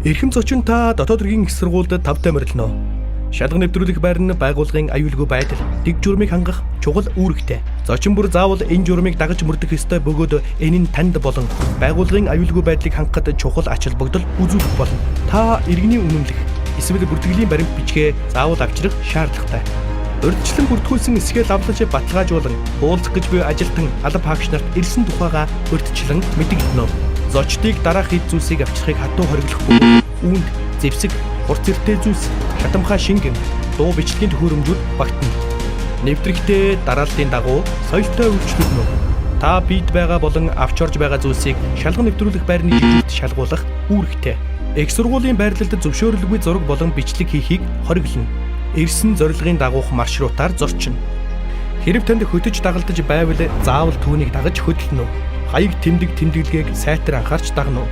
Эрхэм зочин та дотоод хэргийн их сургуульд тавтай морилно. Шалган нэвтрүүлэх байр нь байгууллагын аюулгүй байдал, дэг журмыг хангах чухал үүрэгтэй. Зочин бүр заавал энэ журмыг дагаж мөрдөх ёстой бөгөөд энэ нь танд болон байгууллагын аюулгүй байдлыг хангахад чухал ач холбогдол үзүүлэх болно. Та иргэний үнэмлэх эсвэл бүртгэлийн баримт бичгээ заавал авчрах шаардлагатай. Урьдчилан бүртгүүлсэн эсгээл авлаж баталгаажуулан уулзах гэж буй ажилтан алба хаагч нарт ирсэн тухайга урьдчилан мэдэгдэнэ. Зочдыг дараах хэд зүйлсийг авчрахыг хатуу хориглохгүй үүнд зэвсэг, хурц зэрэгтэй зүйлс, шатамхай шингэн, дуу бичлэгийн төхөөрөмжүүд багтана. Нэвтрэгтээ дарааллын дагуу соёлтой үйлчлүүлнэ. Та бид байгаа болон авч орж байгаа зүйлсийг шалган нэвтрүүлэх байрны жижигт шалгуулах үүрэгтэй. Их сургуулийн байрлалд зөвшөөрлгүй зураг болон бичлэг хийхийг хориглоно. Ирсэн зорилгын дагуух маршрутаар зорчино. Хэрэв танд хөтөж дагалдаж байвал заавал түүнийг дагаж хөдөлнө. Хаяг тэмдэглэгийг сайтар анхаарч дагна уу.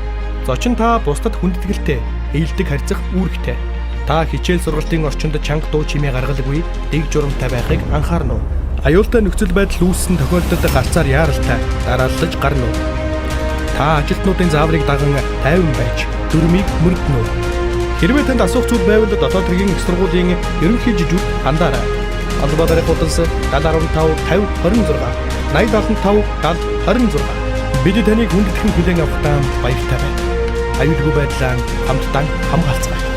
Зочин та бусдад хүндэтгэлтэй, ээлдэг харьцах үүрэгтэй. Та хичээл сургалтын орчинд чанга дуу чимээ гаргалгүй дэг журамтай байхыг анхаарна уу. Аюултай нөхцөл байдал үүссэн тохиолдолд гарцаар яаралтай дарааллаж гарна уу. Та ажилтнуудын зааврыг даган тайван байж дүрмийг мөрднө үү. Хэрвээ танд асуух зүйл байвал дотоод хэргийн их сургуулийн ерөнхий жижиг хандаарай. Албадарыг худалс 715 50 26 8075 70 26. Бид таныг хүндэтгэн хүлээн авахтаа баяртай байна. Аюулгүй байдлаа хамтдаа хамгаалцгаая.